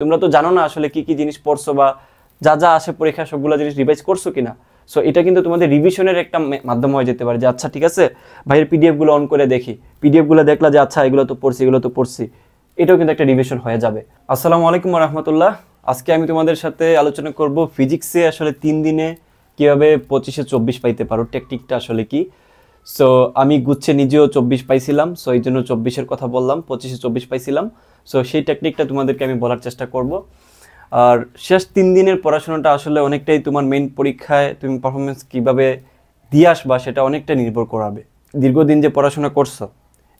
তোমরা তো জানো না আসলে কি কি জিনিস পড়ছো বা যা যা আসে পরীক্ষা সবগুলো জিনিস রিভাইজ করছো কিনা। সো এটা কিন্তু তোমাদের রিভিশনের একটা মাধ্যম হয়ে যেতে পারে যে আচ্ছা ঠিক আছে ভাইয়ের পিডিএফগুলো অন করে দেখি, পিডিএফগুলো দেখলা যে আচ্ছা এগুলো তো পড়ছি, এটাও কিন্তু একটা রিভিশন হয়ে যাবে। আসসালামু আলাইকুম ওয়া রাহমাতুল্লাহ। আজকে আমি তোমাদের সাথে আলোচনা করব ফিজিক্সে আসলে 3 দিনে কীভাবে 25-এ 24 পাইতে পারো, টেকনিকটা আসলে কি। সো আমি গুচ্ছে নিজেও 24 পাইছিলাম, সো এই জন্য 24-এর কথা বললাম, 25-এ 24 পাইছিলাম। সো সেই টেকনিকটা তোমাদেরকে আমি বলার চেষ্টা করব। আর শেষ 3 দিনের পড়াশোনাটা আসলে অনেকটাই তোমার মেইন পরীক্ষায় তুমি পারফরমেন্স কীভাবে দিয়ে আসবা সেটা অনেকটা নির্ভর করাবে। দীর্ঘদিন যে পড়াশোনা করছো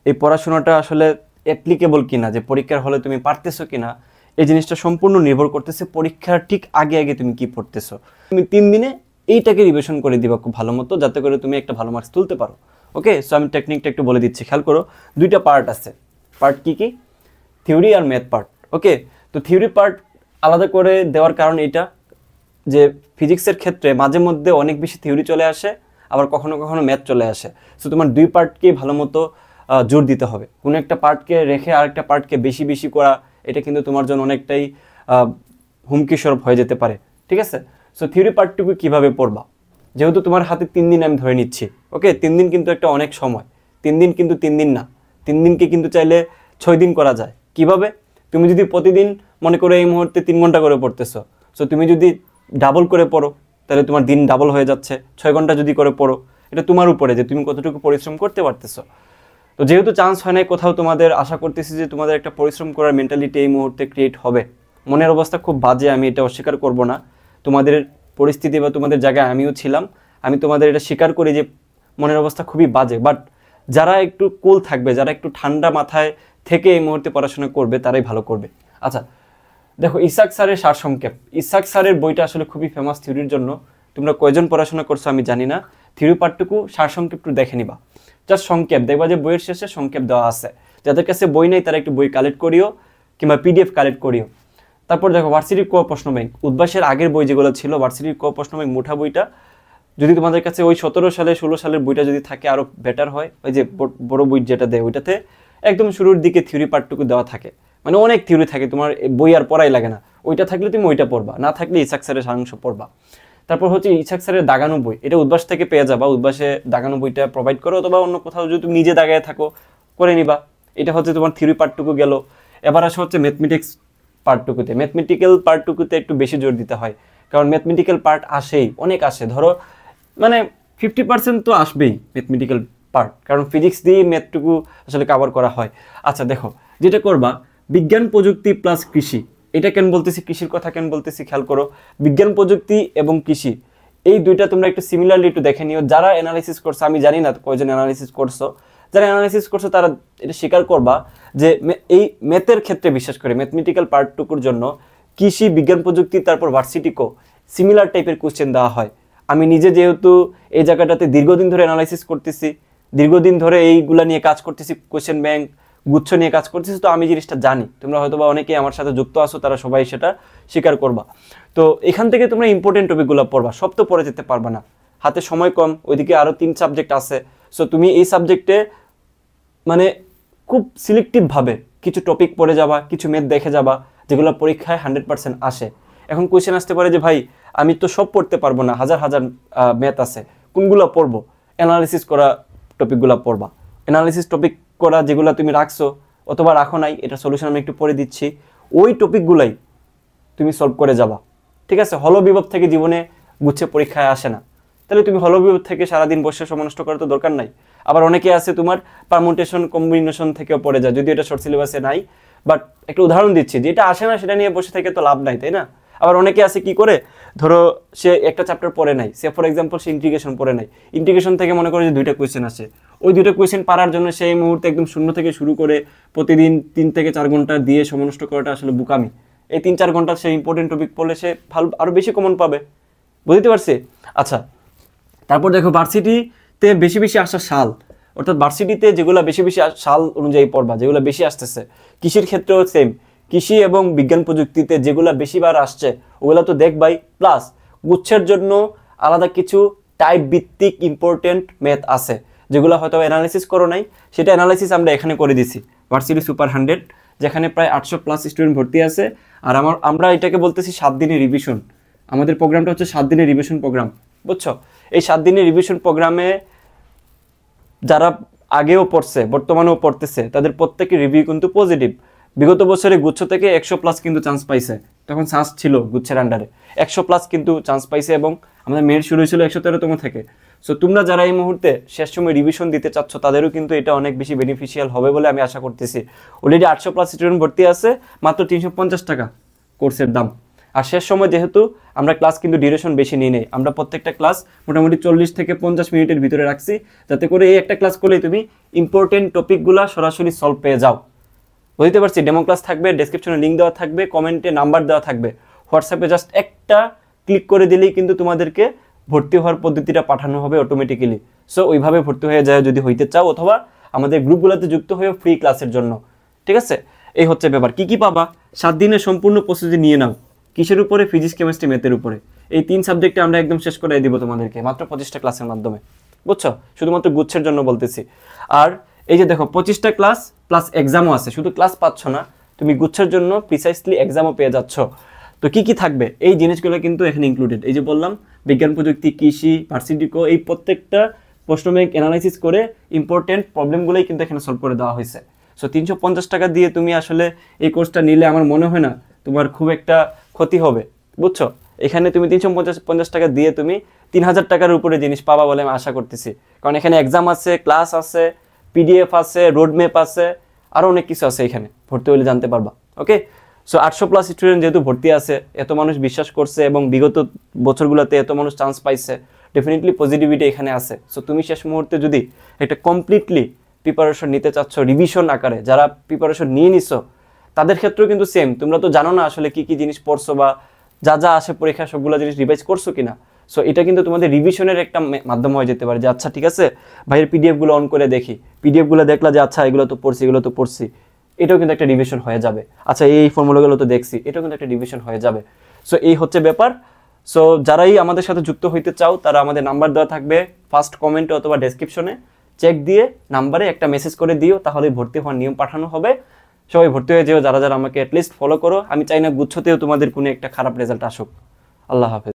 এই পড়াশোনাটা আসলে অ্যাপ্লিকেবল কিনা, যে পরীক্ষার হলে তুমি পারতেছো কিনা, এই জিনিসটা সম্পূর্ণ নির্ভর করতেছে পরীক্ষার ঠিক আগে আগে তুমি কি পড়তেছো। তুমি 3 দিনে এইটাকে রিভিশন করে দিবা খুব ভালো মতো, যাতে করে তুমি একটা ভালো মার্কস তুলতে পারো। ওকে, সো আমি টেকনিকটা একটু বলে দিচ্ছি, খেয়াল করো। 2টা পার্ট আছে। পার্ট কি কি? থিওরি আর ম্যাথ পার্ট। ওকে, তো থিওরি পার্ট আলাদা করে দেওয়ার কারণ এটা যে ফিজিক্সের ক্ষেত্রে মাঝে মধ্যে অনেক বেশি থিওরি চলে আসে, আবার কখনো কখনো ম্যাথ চলে আসে। সো তোমার 2 পার্টকেই ভালো মতো জোর দিতে হবে। কোনো একটা পার্টকে রেখে আরেকটা পার্টকে বেশি বেশি করা, এটা কিন্তু তোমার জন্য অনেকটাই হুমকি স্বরূপ হয়ে যেতে পারে। ঠিক আছে, সো থিওরি পার্টটুকু কীভাবে পড়বা, যেহেতু তোমার হাতে 3 দিন আমি ধরে নিচ্ছি। ওকে, 3 দিন কিন্তু একটা অনেক সময়। 3 দিন কিন্তু 3 দিন না, 3 দিনকে কিন্তু চাইলে 6 দিন করা যায়। কিভাবে? তুমি যদি প্রতিদিন মনে করো এই মুহূর্তে 3 ঘন্টা করে পড়তেছো, সো তুমি যদি ডাবল করে পড়ো তাহলে তোমার দিন ডাবল হয়ে যাচ্ছে। 6 ঘন্টা যদি করে পড়ো, এটা তোমার উপরে যে তুমি কতটুকু পরিশ্রম করতে পারতেছো। তো যেহেতু চান্স হয় নাই কোথাও, তোমাদের আশা করতেছি যে তোমাদের একটা পরিশ্রম করার মেন্টালিটি এই মুহূর্তে ক্রিয়েট হবে। মনের অবস্থা খুব বাজে, আমি এটা অস্বীকার করব না। তোমাদের পরিস্থিতি বা তোমাদের জায়গায় আমিও ছিলাম, আমি তোমাদের এটা স্বীকার করি যে মনের অবস্থা খুবই বাজে। বাট যারা একটু কুল থাকবে, যারা একটু ঠান্ডা মাথায় থেকে এই মুহূর্তে পড়াশোনা করবে, তারাই ভালো করবে। আচ্ছা দেখো, ইসাক স্যারের সারসংক্ষেপ। ইসাক স্যারের বইটা আসলে খুবই ফেমাস থিওরির জন্য। তোমরা কয়জন পড়াশোনা করছো আমি জানি না, থিওরি পার্টটুকু সারসংক্ষেপটু দেখে নিবা। জাস্ট সংক্ষেপ দেখবা যে বইয়ের শেষে সংক্ষেপ দেওয়া আছে। যাদের কাছে বই নেই তারা একটু বই কালেক্ট করিও, কিংবা পিডিএফ কালেক্ট করিও। তারপর দেখো ভার্সিটির ক প্রশ্ন ব্যাংক, উদ্ভাসের আগের বই যেগুলো ছিল, ভার্সিটির ক প্রশ্ন ব্যাংক মোটা বইটা যদি তোমাদের কাছে ওই 17 সালে 16 সালের বইটা যদি থাকে আরও বেটার হয়। ওই যে বড় বই যেটা দেয় ওইটাতে একদম শুরুর দিকে থিওরি পার্টটুকু দেওয়া থাকে, মানে অনেক থিওরি থাকে, তোমার বই আর পড়াই লাগে না। ওইটা থাকলে তুমি ওইটা পড়বা, না থাকলে ইসাক স্যারের সারাংশ পড়বা। তারপর হচ্ছে ইসাক স্যারের দাগানো বই, এটা উদ্ভাস থেকে পেয়ে যাবা। উদ্ভাসে দাগানো বইটা প্রোভাইড করো, অথবা অন্য কোথাও যদি তুমি নিজে দাগায় থাকো করে নিবা। এটা হচ্ছে তোমার থিওরি পার্টটুকু গেল। এবার আসে হচ্ছে ম্যাথমেটিক্স পার্টটুকুতে। ম্যাথমেটিক্যাল পার্টটুকুতে একটু বেশি জোর দিতে হয়, কারণ ম্যাথমেটিক্যাল পার্ট আসেই, অনেক আসে। ধরো মানে 50% তো আসবেই ম্যাথমেটিক্যাল পার্ট, কারণ ফিজিক্স দিয়ে ম্যাথটুকু আসলে কভার করা হয়। আচ্ছা দেখো, যেটা করবা বিজ্ঞান প্রযুক্তি প্লাস কৃষি। এটা কেন বলতেছি, কৃষির কথা কেন বলতেছি খেয়াল করো। বিজ্ঞান প্রযুক্তি এবং কৃষি এই দুইটা তোমরা একটু সিমিলারলি একটু দেখে নিও। যারা অ্যানালাইসিস করছো, আমি জানি না কয়জন অ্যানালাইসিস করছো, যারা অ্যানালাইসিস করছো তারা এটা স্বীকার করবা যে এই ম্যাথের ক্ষেত্রে বিশেষ করে ম্যাথমেটিক্যাল পার্টটুকুর জন্য কৃষি, বিজ্ঞান প্রযুক্তি, তারপর ভার্সিটিকো সিমিলার টাইপের কোশ্চেন দেওয়া হয়। আমি নিজে যেহেতু এই জায়গাটাতে দীর্ঘদিন ধরে অ্যানালাইসিস করতেছি, দীর্ঘদিন ধরে এইগুলা নিয়ে কাজ করতেছি, কোশ্চেন ব্যাংক গুচ্ছ নিয়ে কাজ করতেছি, তো আমি জিনিসটা জানি। তোমরা হয়তো বা অনেকেই আমার সাথে যুক্ত আছো, তারা সবাই সেটা স্বীকার করবা। তো এখান থেকে তোমরা ইম্পর্টেন্ট টপিকগুলো পড়বা, সব তো পড়ে যেতে পারবা না, হাতে সময় কম, ওইদিকে আরও 3 সাবজেক্ট আছে। সো তুমি এই সাবজেক্টে মানে খুব সিলেক্টিভভাবে কিছু টপিক পড়ে যাবা, কিছু ম্যাথ দেখে যাবা, যেগুলো পরীক্ষায় 100% আসে। এখন কোয়েশ্চেন আসতে পারে যে ভাই আমি তো সব পড়তে পারবো না, হাজার হাজার ম্যাথ আছে, কোনগুলো পড়বো? অ্যানালিসিস করা টপিকগুলো পড়বা। অ্যানালিসিস টপিক করা যেগুলো তুমি রাখছো অথবা রাখো নাই, এটা সলিউশন আমি একটু পড়ে দিচ্ছি, ওই টপিকগুলাই তুমি সলভ করে যাবা। ঠিক আছে, হলো বিভব থেকে জীবনে গুচ্ছে পরীক্ষায় আসে না, তাহলে তুমি হলো বিভব থেকে সারাদিন বসে সময় নষ্ট করার তো দরকার নাই। আবার অনেকে আছে তোমার পারমুটেশন কম্বিনেশন থেকেও পড়ে যায়, যদিও এটা শর্ট সিলেবাসে নাই, বাট একটা উদাহরণ দিচ্ছি, যেটা আসে না সেটা নিয়ে বসে থেকে তো লাভ নাই, তাই না? আবার অনেকে আছে কি করে, ধরো সে একটা চ্যাপ্টার পড়ে নাই, সে ফর এক্সাম্পল সে ইন্টিগ্রেশন পড়ে নাই, ইন্টিগ্রেশন থেকে মনে করে যে 2টা কোয়েশ্চেন আসে, ওই 2টা কোয়েশ্চেন পারার জন্য সেই মুহূর্তে একদম শূন্য থেকে শুরু করে প্রতিদিন 3 থেকে 4 ঘন্টা দিয়ে সময় নষ্ট করাটা আসলে বোকামি। এই 3-4 ঘন্টা সে ইম্পর্টেন্ট টপিক পড়লে সে ভালো আরও বেশি কমন পাবে। বুঝতে পারছি? আচ্ছা তারপর দেখো ভার্সিটিতে বেশি বেশি আসা সাল, অর্থাৎ ভার্সিটিতে যেগুলো বেশি বেশি সাল অনুযায়ী পড়বা, যেগুলো বেশি আসতেছে। কৃষির ক্ষেত্রেও সেম, কৃষি এবং বিজ্ঞান প্রযুক্তিতে যেগুলো বেশিবার আসছে ওগুলো তো দেখবাই, প্লাস গুচ্ছের জন্য আলাদা কিছু টাইপ ভিত্তিক ইম্পর্টেন্ট ম্যাথ আছে, যেগুলো হয়তো অ্যানালাইসিস করো নাই, সেটা অ্যানালাইসিস আমরা এখানে করে দিছি ভার্সিটি সুপার 100, যেখানে প্রায় 800+ স্টুডেন্ট ভর্তি আছে। আর আমরা এটাকে বলতেছি 7 দিনের রিভিশন। আমাদের প্রোগ্রামটা হচ্ছে 7 দিনের রিভিশন প্রোগ্রাম, বুঝছো? এই 7 দিনের রিভিশন প্রোগ্রামে যারা আগেও পড়ছে, বর্তমানেও পড়তেছে, তাদের প্রত্যেকের রিভিউ কিন্তু পজিটিভ। বিগত বছরে গুচ্ছ থেকে 100+ কিন্তু চান্স পাইছে, তখন চান্স ছিল গুচ্ছের আন্ডারে 100+ কিন্তু চান্স পাইছে, এবং আমাদের মেরিট শুরু হয়েছিল 113তম থেকে। সো তোমরা যারা এই মুহূর্তে শেষ সময় রিভিশন দিতে চাচ্ছ, তাদেরও কিন্তু এটা অনেক বেশি বেনিফিশিয়াল হবে বলে আমি আশা করতেছি। অলরেডি 800+ স্টুডেন্ট ভর্তি আছে, মাত্র 350 টাকা কোর্সের দাম। আর শেষ সময় যেহেতু আমরা ক্লাস কিন্তু ডিউরেশন বেশি নিয়ে নেই, আমরা প্রত্যেকটা ক্লাস মোটামুটি 40 থেকে 50 মিনিটের ভিতরে রাখছি, যাতে করে এই একটা ক্লাস করলেই তুমি ইম্পর্টেন্ট টপিকগুলো সরাসরি সলভ পেয়ে যাও। বুঝতে পারছি? ডেমো ক্লাস থাকবে, ডেসক্রিপশনে লিঙ্ক দেওয়া থাকবে, কমেন্টে নাম্বার দেওয়া থাকবে, হোয়াটসঅ্যাপে জাস্ট একটা ক্লিক করে দিলেই কিন্তু তোমাদেরকে ভর্তি হওয়ার পদ্ধতিটা পাঠানো হবে অটোমেটিক্যালি। সো ওইভাবে ভর্তি হয়ে যায় যদি হইতে চাও, অথবা আমাদের গ্রুপগুলোতে যুক্ত হয়ে ফ্রি ক্লাসের জন্য। ঠিক আছে, এই হচ্ছে ব্যাপার। কি কি পাবা? 7 দিনের সম্পূর্ণ প্রস্তুতি নিয়ে নাও। কিসের উপরে? ফিজিক্স, কেমিস্ট্রি, ম্যাথের উপরে। এই 3 সাবজেক্টে আমরা একদম শেষ করে দিব তোমাদেরকে মাত্র 25টা ক্লাসের মাধ্যমে, বুঝছো? শুধুমাত্র গুচ্ছের জন্য বলতেছি। আর এই যে দেখো 25টা ক্লাস প্লাস এক্সামও আছে, শুধু ক্লাস পাচ্ছ না, তুমি গুচ্ছের জন্য প্রিসাইসলি এক্সামও পেয়ে যাচ্ছ। তো কি কি থাকবে এই জিনিসগুলো কিন্তু এখানে ইনক্লুডেড। এই যে বললাম বিজ্ঞান প্রযুক্তি, কৃষি, ভার্সিটিকো, এই প্রত্যেকটা প্রশ্ন ব্যাংক অ্যানালাইসিস করে ইম্পর্টেন্ট প্রবলেমগুলোই কিন্তু এখানে সলভ করে দেওয়া হয়েছে। সো 350 টাকা দিয়ে তুমি আসলে এই কোর্সটা নিলে আমার মনে হয় না তোমার খুব একটা ক্ষতি হবে, বুঝছো? এখানে তুমি 350 টাকা দিয়ে তুমি 3000 টাকার উপরে জিনিস পাবা বলে আমি আশা করতেছি। কারণ এখানে এক্সাম আছে, ক্লাস আছে, পিডিএফ আছে, রোডম্যাপ আছে, আরও অনেক কিছু আছে। এখানে ভর্তি হলে জানতে পারবা। ওকে, সো 800+ স্টুডেন্ট যেহেতু ভর্তি আছে, এত মানুষ বিশ্বাস করছে এবং বিগত বছরগুলোতে এত মানুষ চান্স পাইছে, ডেফিনেটলি পজিটিভিটি এখানে আছে। সো তুমি শেষ মুহূর্তে যদি একটা কমপ্লিটলি প্রিপারেশন নিতে চাচ্ছ রিভিশন আকারে, যারা প্রিপারেশন নিয়ে নিছো তাদের ক্ষেত্রেও কিন্তু সেম। তোমরা তো জানো না আসলে কি কি জিনিস পড়ছো বা যা যা আসে পরীক্ষা সবগুলো জিনিস রিভাইজ করছো কিনা। সো এটা কিন্তু তোমাদের রিভিশনের একটা মাধ্যম হয়ে যেতে পারে যে আচ্ছা ঠিক আছে ভাইয়ের পিডিএফগুলো অন করে দেখি, পিডিএফগুলো দেখলা যে আচ্ছা এগুলো তো পড়ছি, এটাও কিন্তু একটা রিভিশন হয়ে যাবে। আচ্ছা এই ফর্মুলাগুলো তো দেখছি, এটাও কিন্তু একটা রিভিশন হয়ে যাবে। সো এই হচ্ছে ব্যাপার। সো যারাই আমাদের সাথে যুক্ত হইতে চাও, তারা আমাদের নাম্বার দেওয়া থাকবে ফার্স্ট কমেন্টে অথবা ডেসক্রিপশনে, চেক দিয়ে নাম্বারে একটা মেসেজ করে দিও, তাহলে ভর্তি হওয়ার নিয়ম পাঠানো হবে। সবাই ভর্তি হয়ে যেও যারা যারা আমাকে অ্যাটলিস্ট ফলো করো। আমি চাই না গুচ্ছতেও তোমাদের কোনো একটা খারাপ রেজাল্ট আসুক। আল্লাহ হাফেজ।